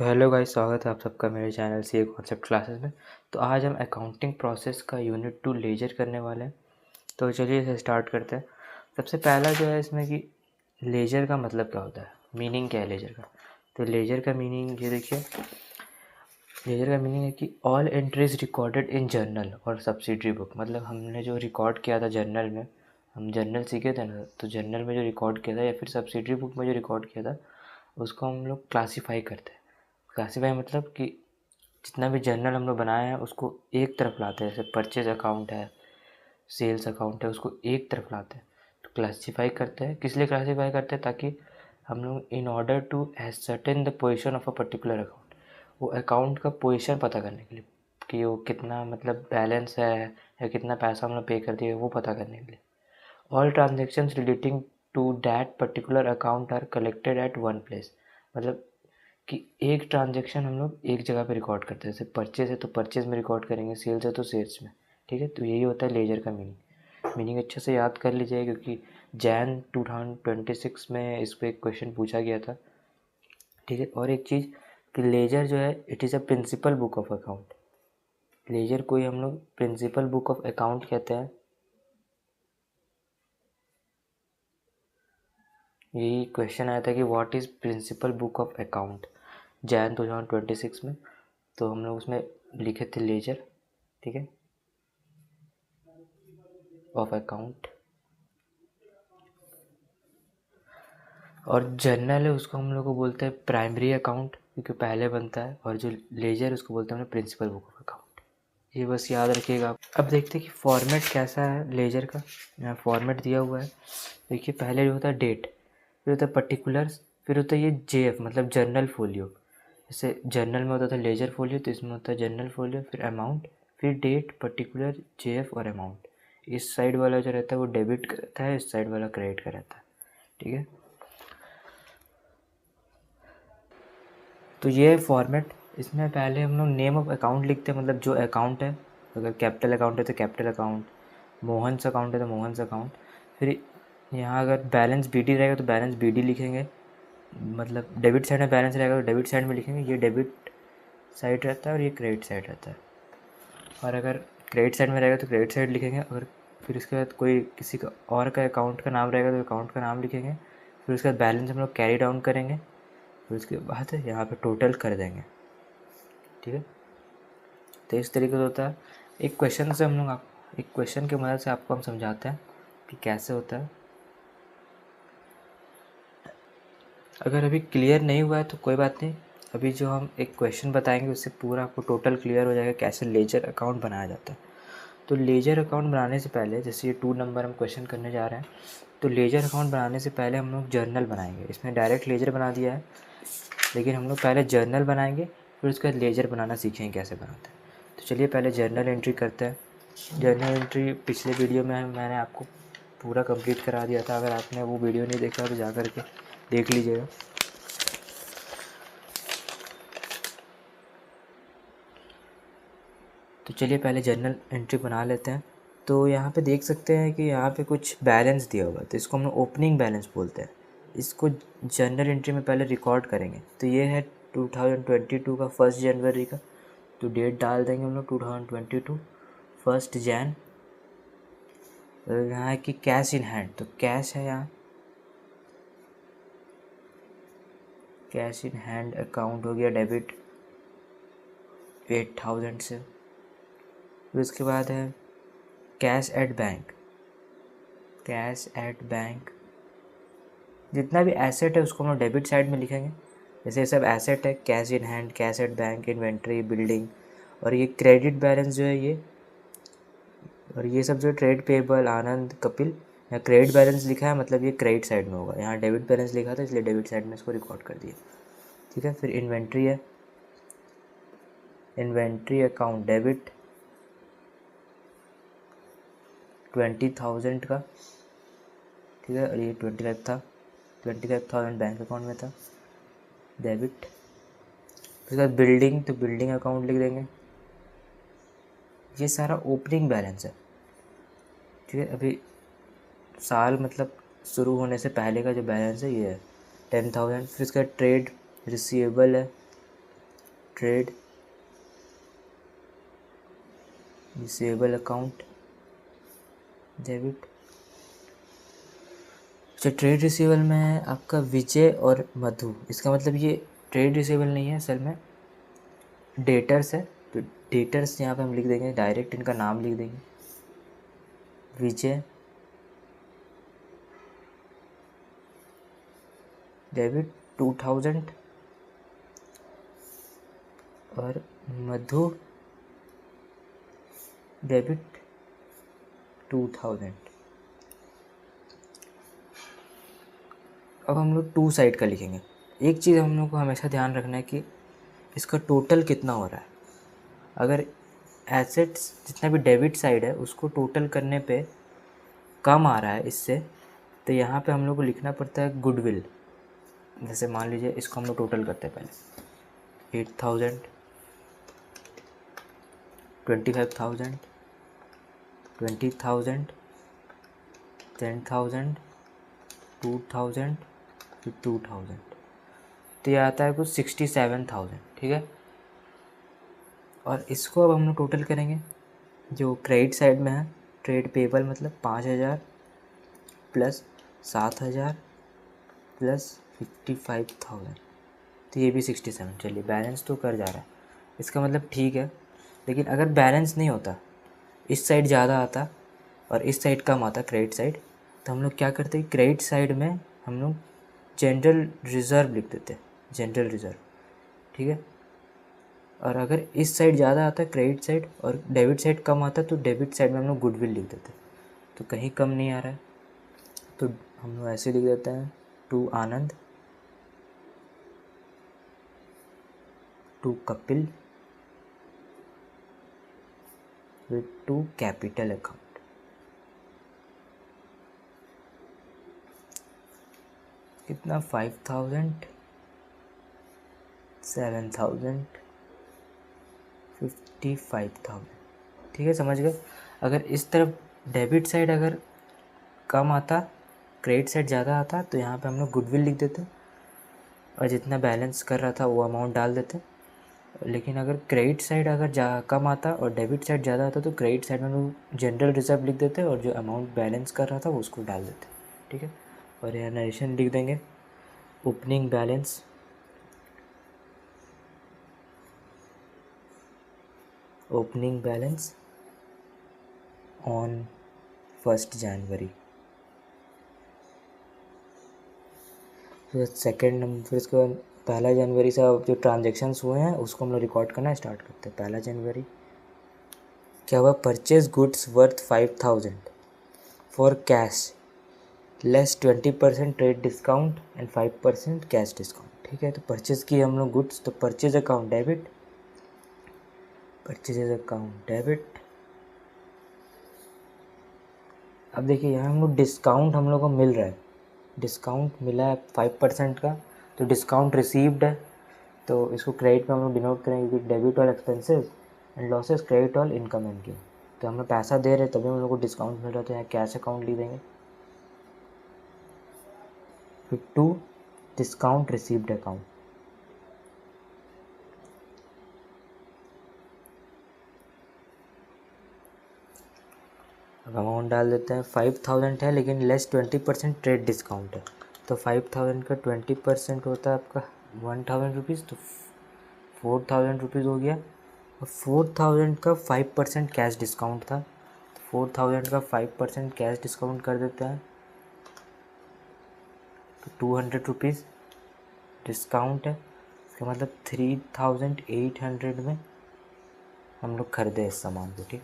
तो hello guys, स्वागत है आप सबका मेरे channel C A concept classes में। तो आज हम अकाउंटिंग प्रोसेस का यूनिट 2 लेजर करने वाले हैं। तो चलिए इसे स्टार्ट करते हैं। सबसे पहला जो है इसमें कि लेजर का मतलब क्या होता है, मीनिंग क्या है लेजर का। तो लेजर का मीनिंग ये देखिए, लेजर का मीनिंग है कि all entries recorded in journal और सब्सिडरी बुक। मतलब हमने जो रिकॉर्ड किया था जर्नल में, हम जर्नल सीखे थे ना, तो जर्नल में जो रिकॉर्ड किया था या फिर सब्सिडरी बुक में जो रिकॉर्ड किया था उसको हम लोग क्लासीफाई करते हैं। क्लासीफाई मतलब कि जितना भी जर्नल हम लोग बनाए हैं उसको एक तरफ लाते हैं। जैसे परचेज अकाउंट है, सेल्स अकाउंट है, उसको एक तरफ लाते हैं। तो क्लासीफाई करते हैं, किस लिए क्लासीफाई करते हैं, ताकि हम लोग in order to ascertain the position of a particular account, वो अकाउंट का पोजीशन पता करने के लिए कि वो कितना मतलब बैलेंस है या कितना पैसा हम लोग पे कर दिए, वो पता करने के लिए। All transactions relating to that particular account are collected at one place. मतलब कि एक ट्रांजेक्शन हम लोग एक जगह पे रिकॉर्ड करते हैं। जैसे परचेज है तो परचेज में रिकॉर्ड करेंगे, सेल्स है तो सेल्स में। ठीक है, तो यही होता है लेजर का मीनिंग अच्छे से याद कर लीजिए, क्योंकि जैन 2026 में इस पर एक क्वेश्चन पूछा गया था। ठीक है, और एक चीज़ कि लेजर जो है it is a principal book of account. Ledger को ही हम लोग प्रिंसिपल बुक ऑफ अकाउंट कहते हैं। यही क्वेश्चन आया था कि what is principal book of account Jan 2026 में, तो हम लोग उसमें लिखे थे लेजर। ठीक है, ऑफ अकाउंट। और जर्नल है उसको हम लोग को बोलते हैं प्राइमरी अकाउंट, क्योंकि पहले बनता है। और जो लेजर उसको बोलते हैं प्रिंसिपल बुक ऑफ अकाउंट। ये बस याद रखिएगा आप। अब देखते हैं कि फॉर्मेट कैसा है लेजर का। यहाँ फॉर्मेट दिया हुआ है, देखिए। पहले जो होता है डेट, फिर होता है पर्टिकुलर्स, फिर होता है ये JF मतलब जर्नल फोलियो। जैसे जर्नल में होता था लेजर फोलियो, तो इसमें होता है जर्नल फोलियो, फिर अमाउंट, फिर डेट, पर्टिकुलर, JF और अमाउंट। इस साइड वाला जो रहता है वो डेबिट का रहता है, इस साइड वाला क्रेडिट का रहता है। ठीक है, तो ये है फॉर्मेट। इसमें पहले हम लोग नेम ऑफ अकाउंट लिखते हैं, मतलब जो अकाउंट है। अगर कैपिटल अकाउंट है तो कैपिटल अकाउंट, मोहन्स अकाउंट है तो मोहन्स अकाउंट। फिर यहाँ अगर बैलेंस BD रहेगा तो बैलेंस BD लिखेंगे, मतलब डेबिट साइड में बैलेंस रहेगा तो डेबिट साइड में लिखेंगे। ये डेबिट साइड रहता है और ये क्रेडिट साइड रहता है। और अगर क्रेडिट साइड में रहेगा तो क्रेडिट साइड लिखेंगे। अगर फिर उसके बाद कोई किसी का और का अकाउंट का नाम रहेगा तो अकाउंट का नाम लिखेंगे। फिर उसके बाद बैलेंस हम लोग कैरी डाउन करेंगे, फिर उसके बाद यहाँ पे टोटल कर देंगे। ठीक है, तो इस तरीके से होता है। एक क्वेश्चन से हम लोग एक क्वेश्चन की मदद से आपको हम समझाते हैं कि कैसे होता है। अगर अभी क्लियर नहीं हुआ है तो कोई बात नहीं, अभी जो हम एक क्वेश्चन बताएंगे उससे पूरा आपको टोटल क्लियर हो जाएगा कैसे लेजर अकाउंट बनाया जाता है। तो लेजर अकाउंट बनाने से पहले, जैसे ये 2 नंबर हम क्वेश्चन करने जा रहे हैं, तो लेजर अकाउंट बनाने से पहले हम लोग जर्नल बनाएंगे। इसमें डायरेक्ट लेजर बना दिया है, लेकिन हम लोग पहले जर्नल बनाएंगे, फिर उसके बाद लेजर बनाना सीखेंगे कैसे बनाते हैं। तो चलिए पहले जर्नल एंट्री करते हैं। जर्नल एंट्री पिछले वीडियो में मैंने आपको पूरा कंप्लीट करा दिया था। अगर आपने वो वीडियो नहीं देखा तो जा कर के देख लीजिएगा। तो चलिए पहले जर्नल एंट्री बना लेते हैं। तो यहाँ पे देख सकते हैं कि यहाँ पे कुछ बैलेंस दिया हुआ है, तो इसको हम लोग ओपनिंग बैलेंस बोलते हैं। इसको जर्नल एंट्री में पहले रिकॉर्ड करेंगे। तो ये है 2022 का 1 जनवरी का, तो डेट डाल देंगे हम लोग 2022 1 जैन। यहाँ है कि कैश इन हैंड, तो कैश है यहाँ, कैश इन हैंड अकाउंट हो गया डेबिट 8000 से। फिर उसके बाद है cash at bank, cash at bank जितना भी एसेट है उसको हम लोग डेबिट साइड में लिखेंगे। जैसे ये सब एसेट है, cash in hand, cash at bank, inventory, building. और ये क्रेडिट बैलेंस जो है ये, और ये सब जो ट्रेड पेबल, आनंद, कपिल, यहाँ क्रेडिट बैलेंस लिखा है, मतलब ये क्रेडिट साइड में होगा। यहाँ डेबिट बैलेंस लिखा था इसलिए डेबिट साइड में इसको रिकॉर्ड कर दिया। ठीक है, फिर इन्वेंट्री है, इन्वेंट्री अकाउंट डेबिट 20,000 का। ठीक है, और ये 25 था, 25,000 बैंक अकाउंट में था, डेबिट। फिर बाद बिल्डिंग, तो बिल्डिंग अकाउंट लिख देंगे। ये सारा ओपनिंग बैलेंस है। ठीक है, अभी साल मतलब शुरू होने से पहले का जो बैलेंस है ये है 10,000। फिर इसका ट्रेड रिसीवेबल है ट्रेड रिसीवेबल अकाउंट डेबिट। अच्छा, ट्रेड रिसीवेबल में है आपका विजय और मधु। इसका मतलब ये ट्रेड रिसीवेबल नहीं है, असल में डेटर्स है। तो डेटर्स यहाँ पे हम लिख देंगे, डायरेक्ट इनका नाम लिख देंगे, विजय डेबिट 2000 और मधु डेबिट 2000। अब हम लोग टू साइड का लिखेंगे। एक चीज़ हम लोग को हमेशा ध्यान रखना है कि इसका टोटल कितना हो रहा है। अगर एसेट्स जितना भी डेबिट साइड है उसको टोटल करने पे कम आ रहा है इससे, तो यहाँ पे हम लोग को लिखना पड़ता है गुडविल। जैसे मान लीजिए इसको हम लोग टोटल करते हैं पहले, 8000, 25,000, 20,000, 10,000, 2,000, फिर 2,000, तो ये आता है कुछ 67,000। ठीक है, और इसको अब हम लोग टोटल करेंगे। जो क्रेडिट साइड में है, ट्रेड पेबल मतलब 5,000 प्लस 7,000 प्लस 55,000, तो ये भी 67। चलिए बैलेंस तो कर जा रहा है, इसका मतलब ठीक है। लेकिन अगर बैलेंस नहीं होता, इस साइड ज़्यादा आता और इस साइड कम आता, क्रेडिट साइड, तो हम लोग क्या करते हैं, क्रेडिट साइड में हम लोग जनरल रिज़र्व लिख देते हैं, जनरल रिज़र्व। ठीक है, और अगर इस साइड ज़्यादा आता क्रेडिट साइड और डेबिट साइड कम आता, तो डेबिट साइड में हम लोग गुडविल लिख देते हैं। तो कहीं कम नहीं आ रहा है, तो हम लोग ऐसे लिख देते हैं, to Anand, to Kapil, with to capital account. कितना, 5,000, 7,000, 55,000। ठीक है, समझ गए। अगर इस तरफ डेबिट साइड अगर कम आता, क्रेडिट साइड ज़्यादा आता, तो यहाँ पे हम लोग गुडविल लिख देते और जितना बैलेंस कर रहा था वो अमाउंट डाल देते। लेकिन अगर क्रेडिट साइड अगर कम आता और डेबिट साइड ज़्यादा आता, तो क्रेडिट साइड में हम लोग जनरल रिजर्व लिख देते और जो अमाउंट बैलेंस कर रहा था वो उसको डाल देते। ठीक है, और यहाँ नरेशन लिख देंगे, ओपनिंग बैलेंस ऑन 1 जनवरी। फिर सेकेंड नंबर, फिर इसके बाद 1 जनवरी से जो ट्रांजेक्शन्स हुए हैं उसको हम लोग रिकॉर्ड करना स्टार्ट करते हैं। 1 जनवरी क्या हुआ, purchase goods worth 5,000 for cash less 20% trade discount and 5% cash discount. ठीक है, तो परचेज की हम लोग गुड्स, तो purchase account debit, purchase account debit. अब देखिए यहाँ हम लोग डिस्काउंट हम लोग को मिल रहा है, डिस्काउंट मिला है 5% का, तो डिस्काउंट रिसीव्ड है, तो इसको क्रेडिट में हम लोग डिनोट करेंगे कि debit all expenses and losses credit all income and gain. तो हमें पैसा दे रहे तभी हम लोग को डिस्काउंट मिल रहा है, तो यहाँ कैश अकाउंट लिख देंगे। फिर टू डिस्काउंट रिसीव्ड अकाउंट, अब अमाउंट डाल देते हैं। 5,000 है लेकिन लेस 20% ट्रेड डिस्काउंट है, तो 5,000 का 20% होता है आपका 1,000 रुपीज़, तो 4,000 रुपीज़ हो गया। और 4,000 का 5% कैश डिस्काउंट था, तो 4,000 का 5% कैश डिस्काउंट कर देते हैं, तो 200 रुपीज़ डिस्काउंट है। इसका मतलब 3,800 में हम लोग खरीदे इस सामान को। ठीक,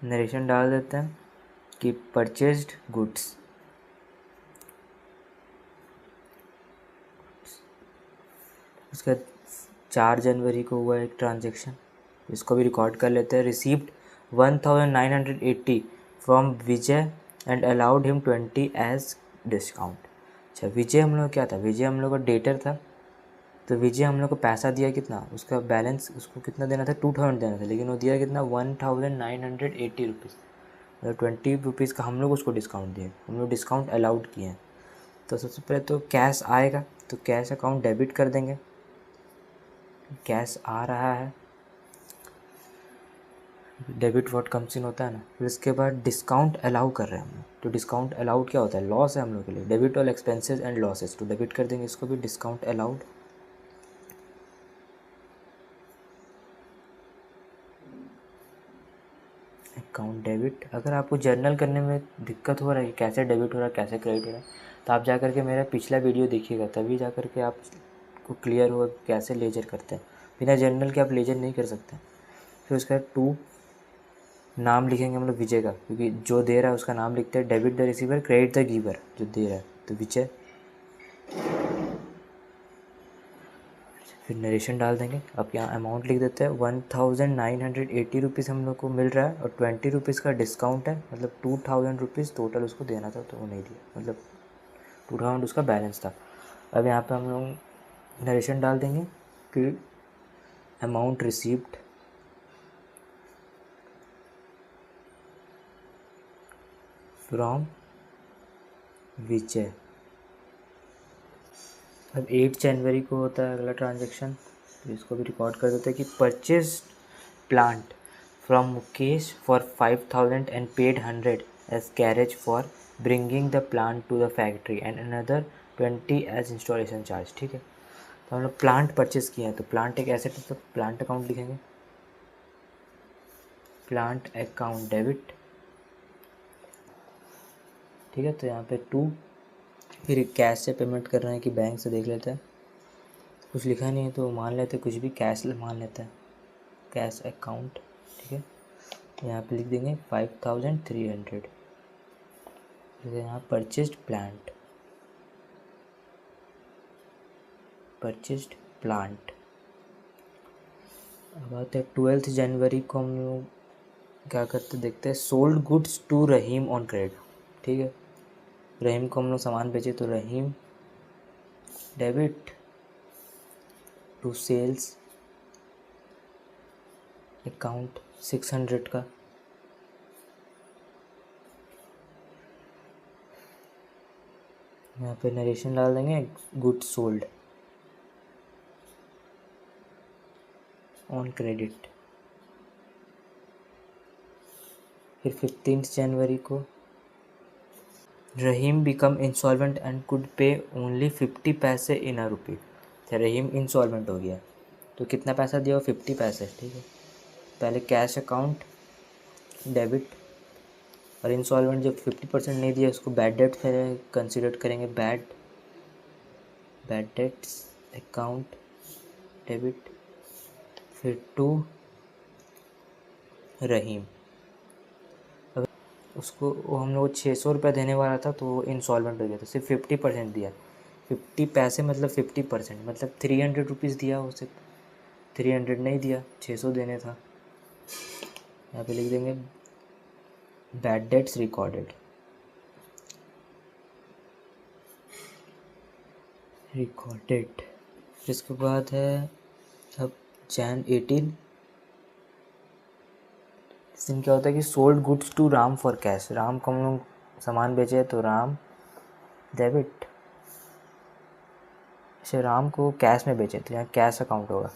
नरेशन डाल देते हैं कि परचेज्ड गुड्स, उसका 4 जनवरी को हुआ एक ट्रांजेक्शन, इसको भी रिकॉर्ड कर लेते हैं। Received 1,980 from Vijay and allowed him 20 as discount. अच्छा, विजय हम लोग क्या था, विजय हम लोग का डेटर था, तो विजय हम लोग को पैसा दिया कितना, उसका बैलेंस उसको कितना देना था, 2,000 देना था, लेकिन वो दिया कितना, 1,980 रुपीज़, मतलब 20 रुपीज़ का हम लोग उसको डिस्काउंट दिए, हम लोग डिस्काउंट अलाउड किए हैं। तो सबसे पहले तो कैश आएगा तो कैश अकाउंट डेबिट कर देंगे, कैश आ रहा है, डेबिट व्हाट कम्स इन होता है ना। फिर इसके बाद डिस्काउंट अलाउ कर रहे हैं हम लोग, तो डिस्काउंट अलाउड क्या होता है, लॉस है हम लोग के लिए, debit all expenses and losses, तो डेबिट कर देंगे इसको भी, डिस्काउंट अलाउड। अकाउंट डेबिट, अगर आपको जर्नल करने में दिक्कत हो रहा है कि कैसे डेबिट हो रहा है कैसे क्रेडिट हो रहा है, तो आप जा करके मेरा पिछला वीडियो देखिएगा, तभी जा करके आपको क्लियर होगा कैसे लेजर करते हैं। बिना जर्नल के आप लेजर नहीं कर सकते। फिर उसका टू, नाम लिखेंगे हम लोग विजय का, क्योंकि जो दे रहा है उसका नाम लिखते हैं, debit the receiver credit the giver, जो दे रहा है तो विजय। फिर नरेशन डाल देंगे। अब यहाँ अमाउंट लिख देते हैं 1980 रुपीज़ हम लोग को मिल रहा है और 20 रुपीज़ का डिस्काउंट है, मतलब 2000 रुपीज़ टोटल उसको देना था तो वो नहीं दिया, मतलब 2000 उसका बैलेंस था। अब यहाँ पे हम लोग नरेशन डाल देंगे कि अमाउंट रिसीव्ड फ्रॉम विजय। अब 8 जनवरी को होता है अगला ट्रांजेक्शन, तो इसको भी रिकॉर्ड कर देते हैं कि purchase plant from Mukesh for 5000 and paid 100 as carriage for bringing the plant to the factory and another 20 as installation charge. ठीक है, तो हम लोग प्लांट परचेज़ किया है, तो प्लांट एक एसेट है तो प्लांट अकाउंट लिखेंगे, प्लांट अकाउंट डेबिट। ठीक है, तो यहाँ पे 2, फिर कैश से पेमेंट कर रहे हैं कि बैंक से देख लेते हैं, कुछ लिखा नहीं है तो मान लेते कुछ भी, कैश मान लेते हैं, कैश अकाउंट। ठीक है, यहाँ पे लिख देंगे 5300। जैसे यहाँ परचेस्ड प्लांट, परचेस्ड प्लांट। अब आते हैं 12 जनवरी को हम लोग क्या करते देखते हैं, sold goods to Rahim on credit. ठीक है, रहीम को हम लोग सामान बेचे तो Rahim debit to sales account 600 का। यहाँ पे नरेशन डाल देंगे गुड्स सोल्ड ऑन क्रेडिट। फिर 15 जनवरी को रहीम बिकम इंसॉल्वेंट एंड कुड पे ओनली 50 पैसे इन अ रुपी। रहीम इंसॉल्वेंट हो गया तो कितना पैसा दिया, 50 पैसे। ठीक है, पहले कैश अकाउंट डेबिट, और इंसॉल्वेंट जब 50% नहीं दिया उसको बैड डेट कंसिडर करेंगे, बैड डेट्स अकाउंट डेबिट। फिर टू रहीम, उसको वो हम लोग 600 रुपये देने वाला था तो वो इंसॉल्वेंट हो गया, तो सिर्फ 50% दिया, 50 पैसे मतलब 50%, मतलब 300 रुपीज़ दिया, वो सिर्फ 300 नहीं दिया, 600 देने था। यहाँ पे लिख देंगे बैड डेट्स रिकॉर्डेड, इसके बाद है अब Jan 18। इस दिन क्या होता है कि sold goods to Ram for cash, Ram को हम लोग सामान बेचे तो राम डेबिट, इसे राम को कैश में बेचे तो यहाँ कैश अकाउंट होगा,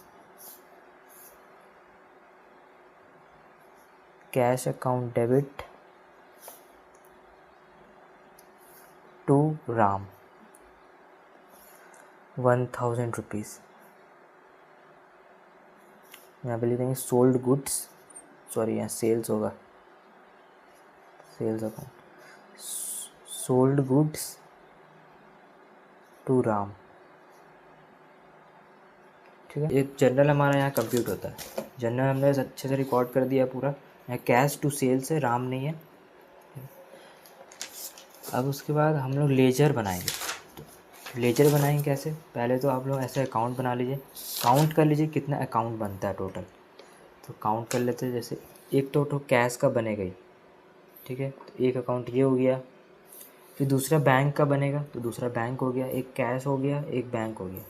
cash account debit to Ram 1000 rupees. यहाँ पे लिख देंगे सोल्ड गुड्स, सॉरी यहाँ सेल्स होगा, sales account, sold goods to Ram. ठीक है, एक जनरल हमारा यहाँ कंप्यूट होता है, जनरल हमने अच्छे से रिकॉर्ड कर दिया पूरा। यहाँ कैश टू सेल्स है, राम नहीं है। अब उसके बाद हम लोग लेजर बनाएंगे, तो लेजर बनाएंगे कैसे, पहले तो आप लोग ऐसे अकाउंट बना लीजिए, काउंट कर लीजिए कितना अकाउंट बनता है टोटल, तो काउंट कर लेते हैं। जैसे एक तो कैश का बनेगा ही, ठीक है, तो एक अकाउंट ये हो गया। फिर दूसरा बैंक का बनेगा तो दूसरा बैंक हो गया, एक कैश हो गया, एक बैंक हो गया।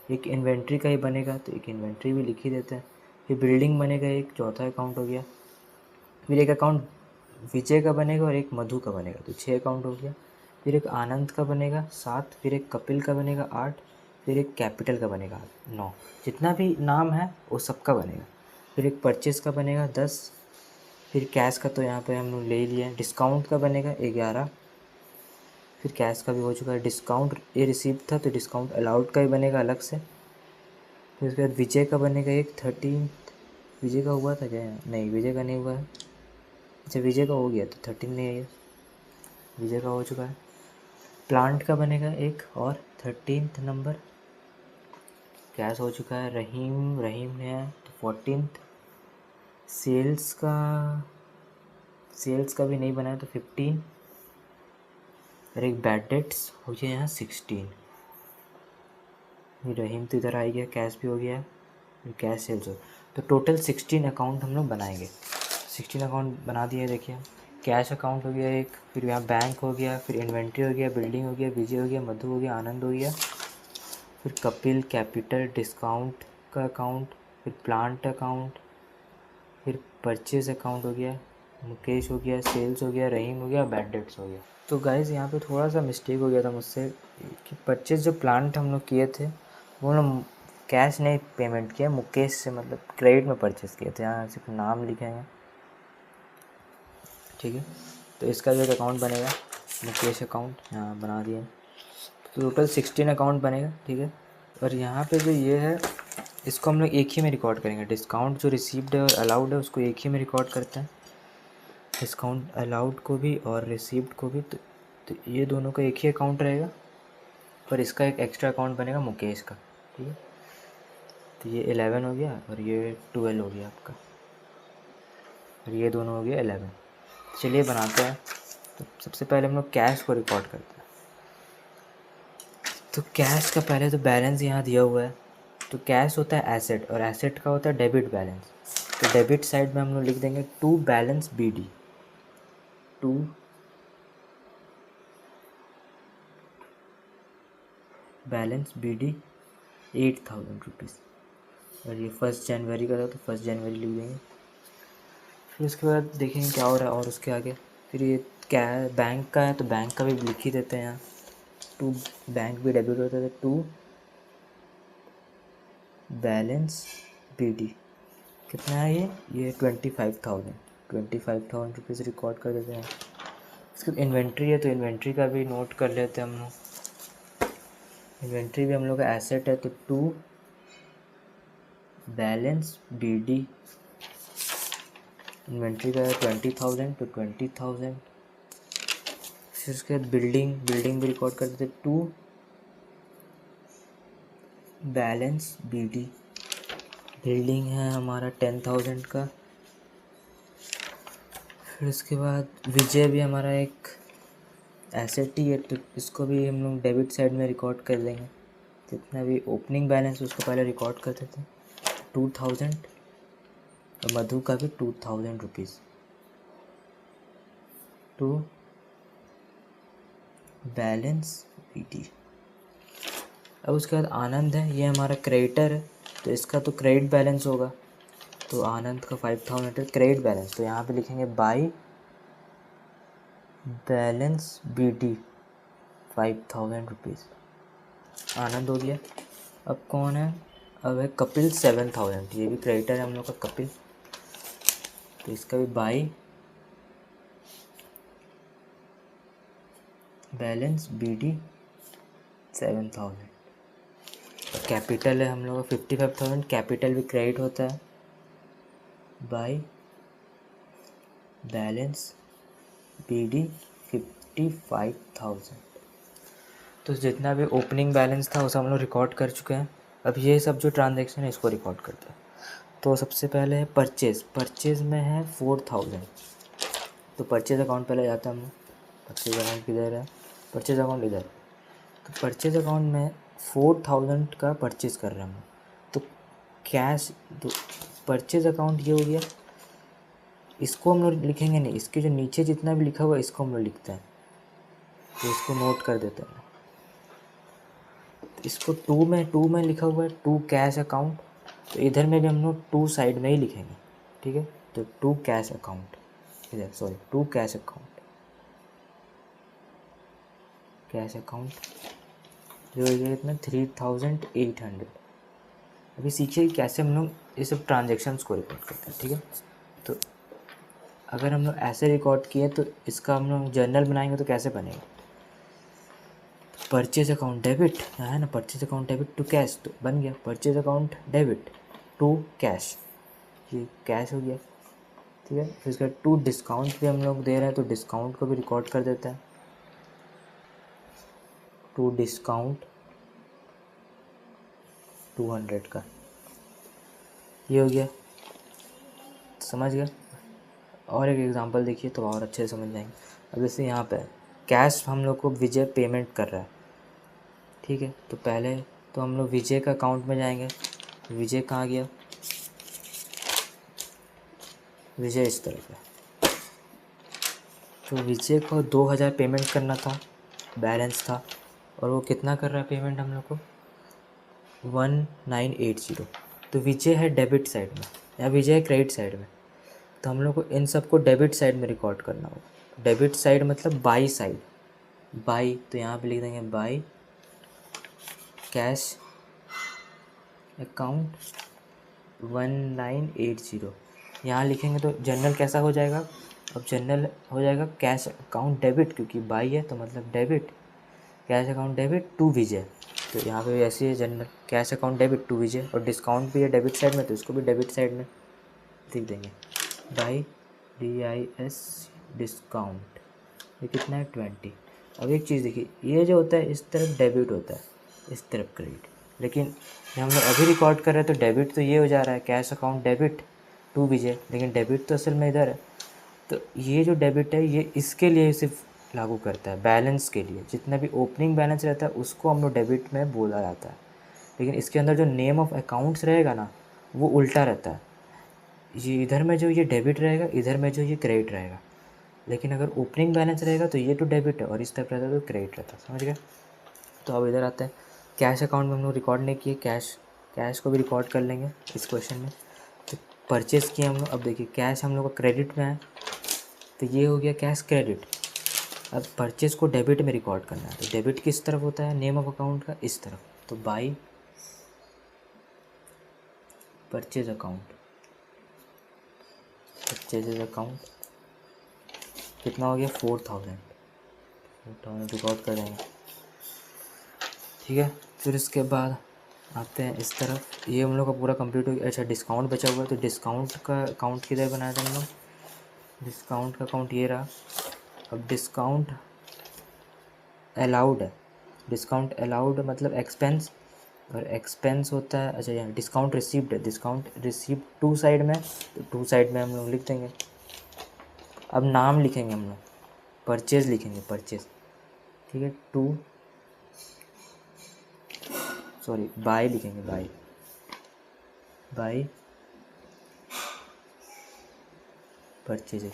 एक इन्वेंट्री का ही बनेगा तो एक इन्वेंट्री भी लिख ही देते हैं। फिर बिल्डिंग बनेगा, एक चौथा अकाउंट हो गया। फिर एक अकाउंट विजय का बनेगा और एक मधु का बनेगा, तो 6 अकाउंट हो गया। फिर एक आनंद का बनेगा 7, फिर एक कपिल का बनेगा 8, फिर एक कैपिटल का बनेगा 9। जितना भी नाम है वो सबका बनेगा। फिर एक परचेज़ का बनेगा 10, फिर कैश का तो यहाँ पे हम लोग ले ही लिए। डिस्काउंट का बनेगा 11, फिर कैश का भी हो चुका है। डिस्काउंट ये रिसीव था तो डिस्काउंट अलाउड का ही बनेगा अलग से। फिर उसके बाद विजय का बनेगा एक 13। विजय का हुआ था क्या? नहीं, विजय का नहीं हुआ है। अच्छा, विजय का हो गया तो 13 नहीं है, विजय का हो चुका है। प्लांट का बनेगा एक और 13th नंबर। कैश हो चुका है। रहीम ने है तो 14th। सेल्स का भी नहीं बना है तो 15। और एक बैड डेट्स हो गया यहाँ 16। रहीम तो इधर आ गया, कैश भी हो गया, कैश सेल्स हो। तो टोटल 16 अकाउंट हम लोग बनाएंगे। 16 अकाउंट बना दिए। देखिए, कैश अकाउंट हो गया एक, फिर यहाँ बैंक हो गया, फिर इन्वेंट्री हो गया, बिल्डिंग हो गया, विजय हो गया, मधु हो गया, आनंद हो गया, फिर कपिल, कैपिटल, डिस्काउंट का अकाउंट, फिर प्लांट अकाउंट, फिर परचेज अकाउंट हो गया, मुकेश हो गया, सेल्स हो गया, रहीम हो गया, बैड डेट्स हो गया। तो गाइज़ यहाँ पे थोड़ा सा मिस्टेक हो गया था मुझसे कि परचेज जो प्लांट हम लोग किए थे वो लोग कैश नहीं पेमेंट किया, मुकेश से मतलब क्रेडिट में परचेज़ किए थे। यहाँ सिर्फ नाम लिखे हैं, ठीक है। तो इसका जो एक अकाउंट बनेगा मुकेश अकाउंट, यहाँ बना दिया। तो टोटल 16 अकाउंट बनेगा, ठीक है। और यहाँ पे जो ये है इसको हम लोग एक ही में रिकॉर्ड करेंगे। डिस्काउंट जो रिसीव्ड है और अलाउड है उसको एक ही में रिकॉर्ड करते हैं, डिस्काउंट अलाउड को भी और रिसीव्ड को भी। तो ये दोनों का एक ही अकाउंट रहेगा, पर इसका एक एक्स्ट्रा अकाउंट बनेगा मुकेश का, ठीक है। तो ये 11 हो गया और ये 12 हो गया आपका, और ये दोनों हो गया 11। चलिए बनाते हैं। तो सबसे पहले हम लोग कैश को रिकॉर्ड करते हैं। तो कैश का पहले तो बैलेंस यहाँ दिया हुआ है। तो कैश होता है एसेट और एसेट का होता है डेबिट बैलेंस। तो डेबिट साइड में हम लोग लिख देंगे to balance BD, to balance BD 8,000 rupees. और ये 1 जनवरी का था तो 1 जनवरी लिख देंगे। फिर उसके बाद देखेंगे क्या हो रहा है और उसके आगे। फिर ये क्या है, बैंक का है तो बैंक का भी लिख ही देते हैं यहाँ। टू बैंक भी डेबिट होता है, टू बैलेंस BD कितना है ये 25,000 रुपीज़ रिकॉर्ड कर देते हैं। इसके बाद इन्वेंट्री है तो इन्वेंट्री का भी नोट कर लेते हैं हम लोग। इन्वेंट्री भी हम लोग का एसेट है तो टू बैलेंस BD इन्वेंट्री का है 20,000 तो 20,000। फिर उसके बाद बिल्डिंग भी रिकॉर्ड कर देते टू बैलेंस BD। बिल्डिंग है हमारा 10,000 का। फिर उसके बाद विजय भी हमारा एक एसेट ही है तो इसको भी हम लोग डेबिट साइड में रिकॉर्ड कर देंगे। जितना भी ओपनिंग बैलेंस उसको पहले रिकॉर्ड कर देते हैं 2,000। और मधु का भी 2,000 रुपीज़, टू बैलेंस BD। अब उसके बाद आनंद है, ये हमारा क्रेडिटर है तो इसका तो क्रेडिट बैलेंस होगा। तो आनंद का 5,000 है क्रेडिट बैलेंस, तो यहाँ पे लिखेंगे बाई बैलेंस BD 5,000 रुपीज़। आनंद हो गया। अब कौन है? अब है कपिल 7,000, ये भी क्रेडिटर है हम लोग का कपिल, तो इसका भी बाई बैलेंस BD 7,000। कैपिटल है हम लोग का 55,000, कैपिटल भी क्रेडिट होता है, बाई बैलेंस BD 55,000। तो जितना भी ओपनिंग बैलेंस था वो सब हम लोग रिकॉर्ड कर चुके हैं। अब ये सब जो ट्रांजैक्शन है इसको रिकॉर्ड करते हैं। तो सबसे पहले है परचेज़ में है 4,000। तो परचेज़ अकाउंट पहले जाता है हम लोग। परचेज़ अकाउंट किधर है? परचेज़ अकाउंट इधर। तो परचेज़ अकाउंट में 4,000 का परचेज़ कर रहे हैं हम। तो कैश तो परचेज़ अकाउंट ये हो गया। इसको हम लोग लिखेंगे नहीं, इसके जो नीचे जितना भी लिखा हुआ है इसको हम लोग लिखते हैं, तो इसको नोट कर देते हैं। इसको टू में लिखा हुआ है टू कैश अकाउंट, तो इधर में भी हम लोग टू साइड में ही लिखेंगे, ठीक है। तो टू कैश अकाउंट इधर, sorry to cash account. Cash account जो है इतना 3800। अभी सीखिए कैसे हम लोग ये सब ट्रांजेक्शन्स को रिकॉर्ड करते हैं, ठीक है। तो अगर हम लोग ऐसे रिकॉर्ड किए तो इसका हम लोग जर्नल बनाएंगे तो कैसे बनेगा। परचेज अकाउंट डेबिट है ना, purchase account debit to cash, तो बन गया purchase account debit to cash, ये कैश हो गया, ठीक है। फिर इसका टू डिस्काउंट भी हम लोग दे रहे हैं तो डिस्काउंट को भी रिकॉर्ड कर देते हैं, टू डिस्काउंट 200 का, ये हो गया, समझ गया। और एक एग्जांपल देखिए तो और अच्छे से समझ जाएंगे। अब जैसे यहाँ पे कैश हम लोग को विजय पेमेंट कर रहा है, ठीक है। तो पहले तो हम लोग विजय का अकाउंट में जाएंगे, विजय कहाँ गया, विजय इस तरफ है। तो विजय को 2000 पेमेंट करना था, बैलेंस था, और वो कितना कर रहा है पेमेंट हम लोग को 1980। तो विजय है डेबिट साइड में या विजय है क्रेडिट साइड में, तो हम लोग को इन सब को डेबिट साइड में रिकॉर्ड करना होगा। डेबिट साइड मतलब बाई साइड, बाई, तो यहाँ पे लिख देंगे बाई कैश अकाउंट 1980, यहाँ लिखेंगे तो जनरल कैसा हो जाएगा। अब जनरल हो जाएगा कैश अकाउंट डेबिट, क्योंकि बाई है तो मतलब debit, cash account debit to Vijay, तो यहाँ पे ऐसी है journal cash account debit to Vijay, और डिस्काउंट भी है डेबिट साइड में तो इसको भी डेबिट साइड में लिख देंगे बाई DIS डिस्काउंट, ये कितना है 20। अब एक चीज़ देखिए, ये जो होता है इस तरफ डेबिट होता है, इस तरफ क्रेडिट, लेकिन जब हम लोग अभी रिकॉर्ड कर रहे हैं तो डेबिट तो ये हो जा रहा है कैश अकाउंट डेबिट टू विजय, लेकिन डेबिट तो असल में इधर है। तो ये जो डेबिट है ये इसके लिए सिर्फ लागू करता है, बैलेंस के लिए, जितना भी ओपनिंग बैलेंस रहता है उसको हम लोग डेबिट में बोला जाता है, लेकिन इसके अंदर जो नेम ऑफ अकाउंट्स रहेगा ना वो उल्टा रहता है, ये इधर में जो ये डेबिट रहेगा, इधर में जो ये क्रेडिट रहेगा, लेकिन अगर ओपनिंग बैलेंस रहेगा तो ये तो डेबिट है और इस तरफ रहता है तो क्रेडिट रहता है, समझ गए। तो अब इधर आते हैं, कैश अकाउंट में हम लोग रिकॉर्ड नहीं किए, कैश को भी रिकॉर्ड कर लेंगे इस क्वेश्चन में। तो परचेज़ किए हम लोग, अब देखिए कैश हम लोग का क्रेडिट में है तो ये हो गया कैश क्रेडिट। अब परचेज़ को डेबिट में रिकॉर्ड करना है, तो डेबिट किस तरफ होता है नेम ऑफ अकाउंट का, इस तरफ, तो by purchase account, purchase account कितना हो गया 4000 रिकॉर्ड कर देंगे, ठीक है। फिर इसके बाद आते हैं इस तरफ, ये हम लोग का पूरा कंप्लीट हो गया। अच्छा डिस्काउंट बचा हुआ है, तो डिस्काउंट का अकाउंट किधर बनाया था हम लोग, डिस्काउंट का अकाउंट ये रहा। अब डिस्काउंट अलाउड है, डिस्काउंट अलाउड मतलब एक्सपेंस, और एक्सपेंस होता है, अच्छा यहाँ डिस्काउंट रिसीव्ड है, डिस्काउंट रिसीव्ड टू साइड में, तो टू साइड में हम लोग लिख देंगे। अब नाम लिखेंगे हम लोग, परचेज लिखेंगे परचेज, ठीक है, टू सॉरी बाय लिखेंगे, बाय बाय परचेज,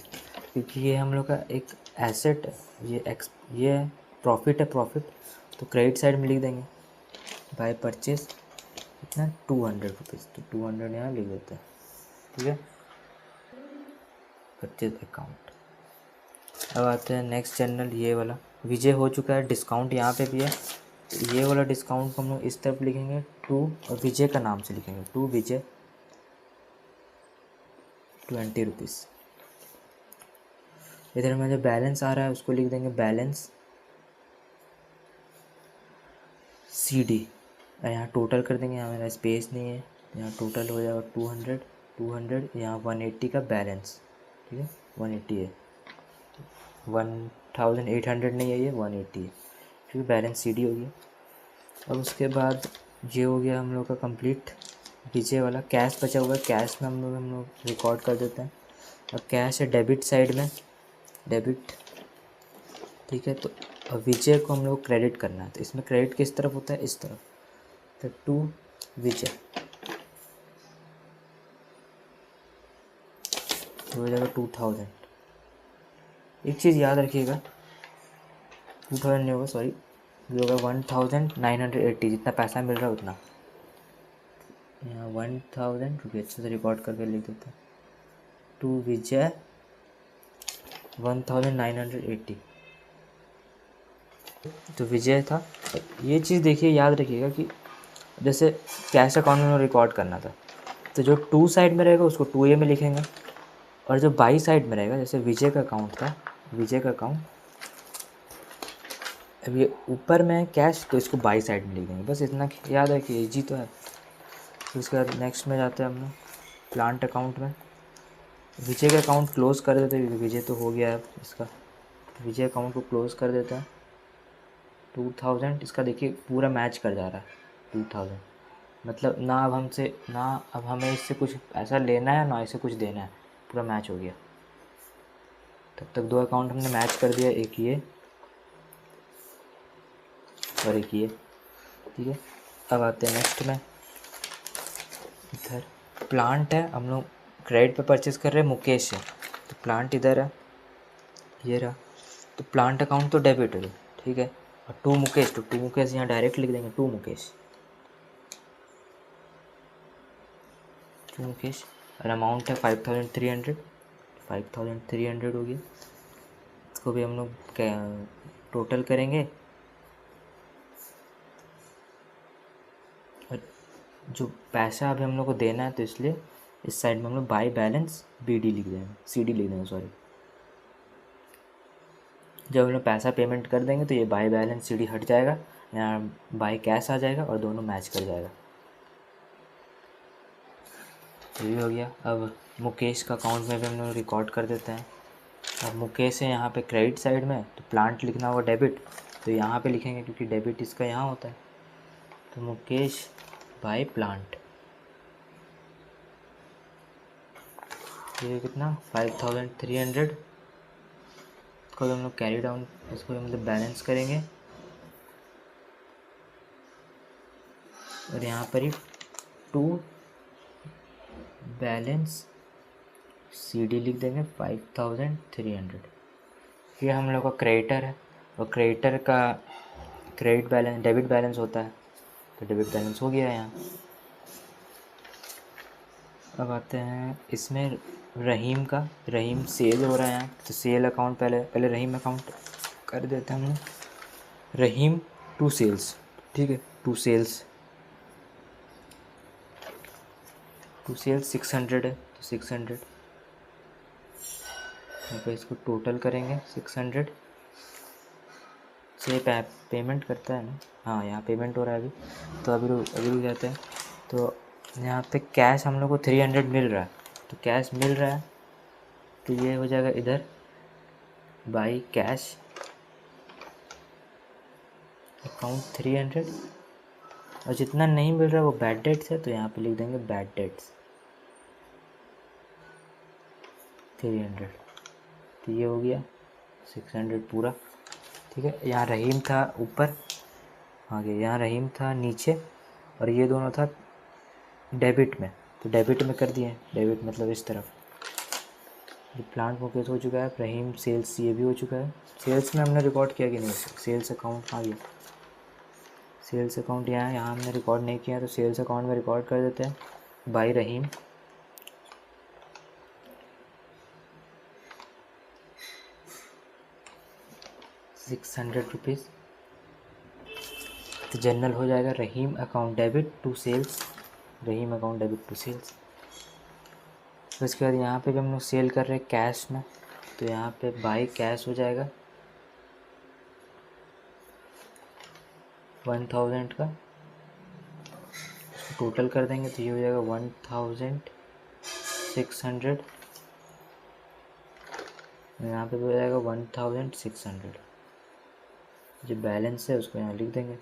क्योंकि ये हम लोग का एक एसेट है, ये प्रॉफिट है, प्रॉफिट, तो क्रेडिट साइड में लिख देंगे बाय परचेज कितना 200 रुपीज़, तो 200 यहाँ लिख देते हैं, ठीक है, परचेज अकाउंट। अब आते हैं नेक्स्ट जनरल, ये वाला विजय हो चुका है, डिस्काउंट यहाँ पे भी है, तो ये वाला डिस्काउंट को हम लोग इस तरफ लिखेंगे टू, और विजय का नाम से लिखेंगे टू विजय 20 रुपीज़। इधर में जो बैलेंस आ रहा है उसको लिख देंगे बैलेंस CD, यहाँ टोटल कर देंगे, यहाँ मेरा स्पेस नहीं है, यहाँ टोटल हो जाएगा 200, यहाँ 180 का बैलेंस, ठीक है 180 है, 1800 नहीं है, ये 180 है, फिर बैलेंस CD हो गया। अब उसके बाद ये हो गया हम लोग का कंप्लीट विजय वाला। कैश बचा हुआ है, कैश में हम लोग रिकॉर्ड कर देते हैं। अब कैश है डेबिट साइड में, डेबिट, ठीक है। तो अब विजय को हम लोग क्रेडिट करना है, तो इसमें क्रेडिट किस तरफ होता है, इस तरफ, तो टू विजय हो जाएगा 2000। एक चीज़ याद रखिएगा, 2000 नहीं होगा सॉरी, ये होगा 1980, जितना पैसा मिल रहा है उतना, यहाँ 1000 रुपये अच्छे से रिकॉर्ड करके लिख देते हैं, टू विजय 1980, तो विजय था। ये चीज़ देखिए, याद रखिएगा कि जैसे कैश अकाउंट में रिकॉर्ड करना था, तो जो टू साइड में रहेगा उसको 2A में लिखेंगे, और जो बाई साइड में रहेगा, जैसे विजय का अकाउंट था, विजय का अकाउंट, अब ये ऊपर में है कैश, तो इसको बाई साइड में लिख देंगे। बस इतना याद है कि इजी तो है। तो उसके बाद नेक्स्ट में जाते हैं हम लोग प्लांट अकाउंट में। विजय का अकाउंट क्लोज कर देते हैं, विजय तो हो गया है इसका। विजय अकाउंट को क्लोज कर देता है। 2000 इसका देखिए पूरा मैच कर जा रहा है। 2000 मतलब ना अब हमें इससे कुछ ऐसा लेना है, ना इसे कुछ देना है, पूरा मैच हो गया। तब तक 2 अकाउंट हमने मैच कर दिया, एक ये और एक ये। ठीक है, अब आते हैं नेक्स्ट में। इधर प्लांट है, हम लोग क्रेडिट पे परचेज़ कर रहे हैं मुकेश से, तो प्लांट इधर है, ये रहा। तो प्लांट अकाउंट तो डेबिट है, ठीक है। और टू मुकेश, तो टू मुकेश यहाँ डायरेक्ट लिख देंगे, टू मुकेश, टू मुकेश। और अमाउंट है 5300, 5300 होगी। इसको भी हम लोग टोटल करेंगे, और जो पैसा अभी हम लोग को देना है, तो इसलिए इस साइड में हम लोग बाई बैलेंस BD लिख देंगे, CD लिख देंगे, सॉरी। जब हम लोग पैसा पेमेंट कर देंगे तो ये बाई बैलेंस CD हट जाएगा, यहाँ बाई कैश आ जाएगा और दोनों मैच कर जाएगा। ये भी हो गया। अब मुकेश का अकाउंट में भी हम लोग रिकॉर्ड कर देते हैं। अब मुकेश है यहाँ पे क्रेडिट साइड में, तो प्लांट लिखना होगा डेबिट, तो यहाँ पे लिखेंगे क्योंकि डेबिट इसका यहाँ होता है। तो मुकेश बाय प्लांट, ये कितना 5300। इसको हम लोग कैरी डाउन, इसको मतलब बैलेंस करेंगे, और यहाँ पर ही टू बैलेंस CD लिख देंगे 5300। ये हम लोग का क्रेडिटर है, और क्रेडिटर का क्रेडिट बैलेंस डेबिट बैलेंस होता है, तो डेबिट बैलेंस हो गया यहाँ। अब आते हैं इसमें रहीम का, रहीम सेल हो रहा है यहाँ, तो सेल अकाउंट पहले रहीम अकाउंट कर देते हैं हम लोग। रहीम टू सेल्स, ठीक है, टू सेल्स 600 है, तो 600 यहाँ पे इसको टोटल करेंगे 600 से पेमेंट करता है ना, हाँ यहाँ पेमेंट हो रहा है अभी, तो अभी रुक जाते हैं। तो यहाँ पे कैश हम लोग को 300 मिल रहा है, तो कैश मिल रहा है, तो ये हो जाएगा इधर बाई कैश अकाउंट 300, और जितना नहीं मिल रहा है वो बैड डेट्स है, तो यहाँ पे लिख देंगे बैड डेट्स 300। तो ये हो गया 600 पूरा, ठीक है। यहाँ रहीम था ऊपर, आगे यहाँ रहीम था नीचे, और ये दोनों था डेबिट में, तो डेबिट में कर दिए, डेबिट मतलब इस तरफ। ये प्लांट मुकेश हो चुका है, रहीम सेल्स ये भी हो चुका है। सेल्स में हमने रिकॉर्ड किया कि नहीं, सेल्स अकाउंट आ गया, सेल्स अकाउंट यहाँ हमने रिकॉर्ड नहीं किया, तो सेल्स अकाउंट में रिकॉर्ड कर देते हैं बाई रहीम। ₹600, तो जनरल हो जाएगा Rahim account debit to sales, Rahim account debit to sales. तो इसके बाद यहाँ पे भी हम लोग सेल कर रहे हैं कैश में, तो यहाँ पे बाई कैश हो जाएगा 1000 का, टोटल कर देंगे तो ये हो जाएगा 1600, यहाँ पे भी हो जाएगा 1600। जो बैलेंस है उसको यहाँ लिख देंगे,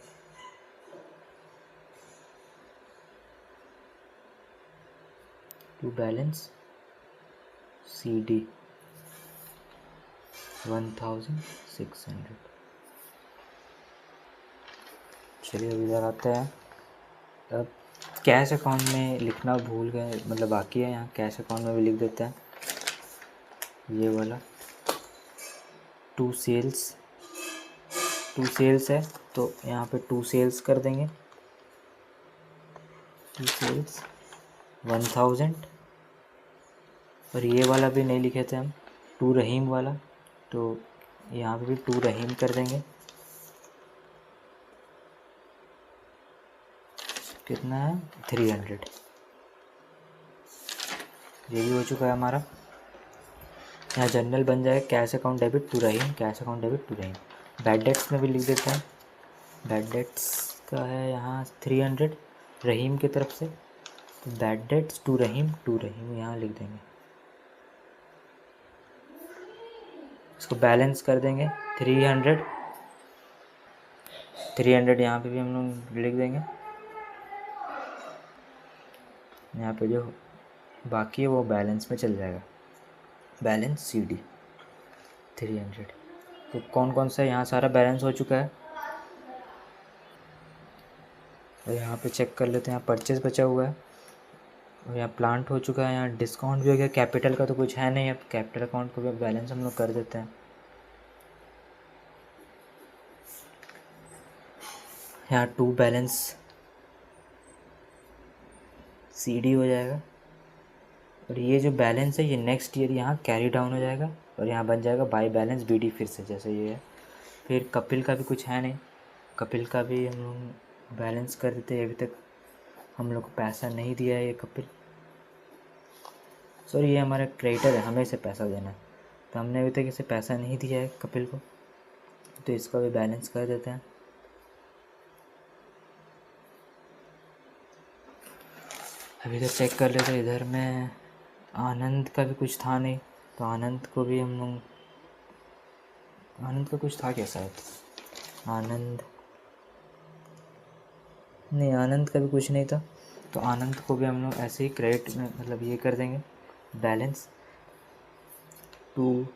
टू बैलेंस CD 1600। चलिए अब इधर आते हैं। अब कैश अकाउंट में लिखना भूल गए, मतलब बाकी है, यहाँ कैश अकाउंट में भी लिख देते हैं ये वाला टू सेल्स है, तो यहाँ पे टू सेल्स कर देंगे, टू सेल्स 1000। और ये वाला भी नहीं लिखे थे हम, टू रहीम वाला, तो यहाँ पे भी टू रहीम कर देंगे, कितना है 300, ये भी हो चुका है हमारा। यहाँ जनरल बन जाएगा cash account debit to Rahim, cash account debit to Rahim. Bad debts में भी लिख देते हैं, बैड डेट्स का है यहाँ 300 रहीम की तरफ से, तो बैड डेट्स टू रहीम यहाँ लिख देंगे। इसको बैलेंस कर देंगे 300 यहाँ पे भी हम लोग लिख देंगे। यहाँ पे जो बाकी है वो बैलेंस में चल जाएगा, बैलेंस CD 300। तो कौन कौन सा यहाँ सारा बैलेंस हो चुका है। और यहाँ पे चेक कर लेते हैं, यहाँ परचेज बचा हुआ है और यहाँ प्लांट हो चुका है, यहाँ डिस्काउंट भी हो गया। कैपिटल का तो कुछ है नहीं, अब कैपिटल अकाउंट को भी बैलेंस हम लोग कर देते हैं। यहाँ टू बैलेंस CD हो जाएगा और ये जो बैलेंस है ये नेक्स्ट ईयर यहाँ कैरी डाउन हो जाएगा और यहाँ बन जाएगा बाय बैलेंस BD फिर से जैसे ये है। फिर कपिल का भी कुछ है नहीं, कपिल का भी हम लोग बैलेंस कर देते हैं। अभी तक हम लोग को पैसा नहीं दिया है ये कपिल, सॉरी ये हमारा क्रेडिटर है, हमें इसे पैसा देना है, तो हमने अभी तक इसे पैसा नहीं दिया है कपिल को, तो इसका भी बैलेंस कर देते हैं। अभी तो चेक कर लेते हैं, इधर में आनंद का भी कुछ था नहीं, तो आनंद को भी हम लोग, आनंद का कुछ था क्या शायद, आनंद नहीं, आनंद का भी कुछ नहीं था, तो आनंद को भी हम लोग ऐसे ही क्रेडिट में मतलब ये कर देंगे, बैलेंस टू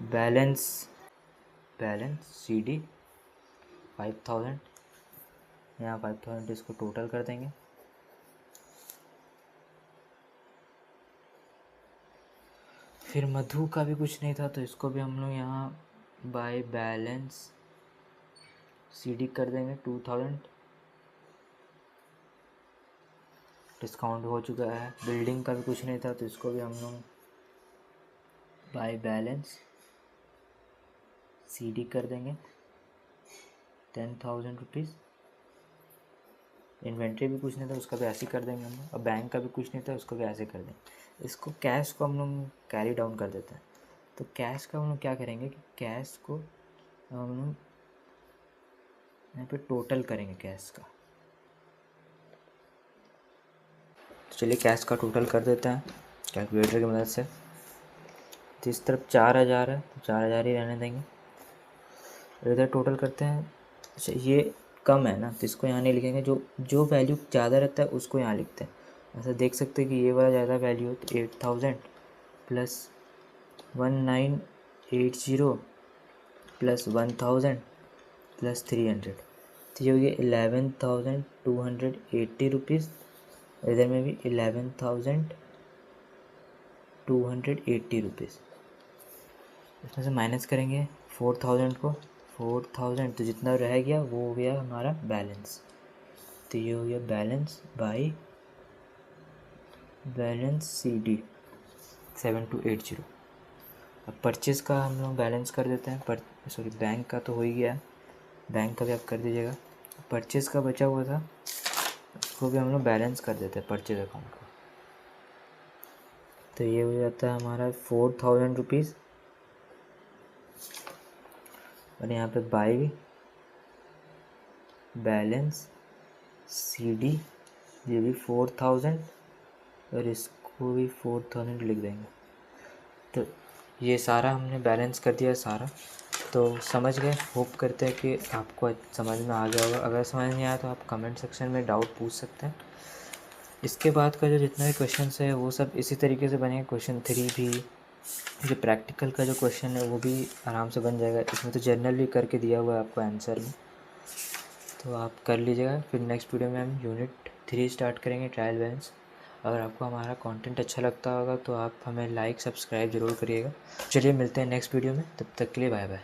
बैलेंस CD 5000, यहाँ 5000 इसको टोटल कर देंगे। फिर मधु का भी कुछ नहीं था, तो इसको भी हम लोग यहाँ बाय बैलेंस CD कर देंगे 2000। डिस्काउंट हो चुका है। बिल्डिंग का भी कुछ नहीं था, तो इसको भी हम लोग बाय बैलेंस CD कर देंगे 10,000 रुपीज़। इन्वेंट्री भी कुछ नहीं था, उसका भी ऐसे कर देंगे हम लोग। और बैंक का भी कुछ नहीं था, उसको भी ऐसे कर देंगे। इसको कैश को हम लोग कैरी डाउन कर देते हैं। तो कैश का हम लोग क्या करेंगे कि कैश को हम लोग यहाँ पे टोटल करेंगे कैश का। तो चलिए कैश का टोटल कर देते हैं कैलकुलेटर की मदद से। तो इस तरफ 4000 है, तो 4000 ही रहने देंगे। इधर टोटल करते हैं। अच्छा ये कम है ना, तो इसको यहाँ नहीं लिखेंगे, जो वैल्यू ज़्यादा रहता है उसको यहाँ लिखते हैं। ऐसा देख सकते हैं कि ये वाला ज़्यादा वैल्यू है, तो 8000 प्लस 1980 प्लस 1000 प्लस 300, तो ये हो गया 11,280 रुपीज़। इधर में भी 11,280 रुपीज़। इसमें से माइनस करेंगे 4000 को, 4000 तो जितना रह गया वो हो गया हमारा बैलेंस। तो ये हो गया बैलेंस बाय बैलेंस CD 7280। अब परचेज़ का हम लोग बैलेंस कर देते हैं। सॉरी बैंक का तो हो ही गया, बैंक का भी आप कर दीजिएगा। परचेज़ का बचा हुआ था, उसको भी हम लोग बैलेंस कर देते हैं परचेज़ अकाउंट का। तो ये हो जाता है हमारा 4000 रुपीज़। और यहाँ पे बाय बैलेंस CD ये भी 4000 और इसको भी 4000 लिख देंगे। तो ये सारा हमने बैलेंस कर दिया सारा। तो समझ गए, होप करते हैं कि आपको समझ में आ गया होगा। अगर समझ नहीं आया तो आप कमेंट सेक्शन में डाउट पूछ सकते हैं। इसके बाद का जो जितना भी क्वेश्चन है वो सब इसी तरीके से बनेंगे। क्वेश्चन 3 भी, जो प्रैक्टिकल का जो क्वेश्चन है वो भी आराम से बन जाएगा। इसमें तो जनरल भी करके दिया हुआ है आपको आंसर में, तो आप कर लीजिएगा। फिर नेक्स्ट वीडियो में हम यूनिट 3 स्टार्ट करेंगे, ट्रायल बैलेंस। अगर आपको हमारा कंटेंट अच्छा लगता होगा तो आप हमें लाइक सब्सक्राइब ज़रूर करिएगा। चलिए मिलते हैं नेक्स्ट वीडियो में, तब तक के लिए बाय बाय।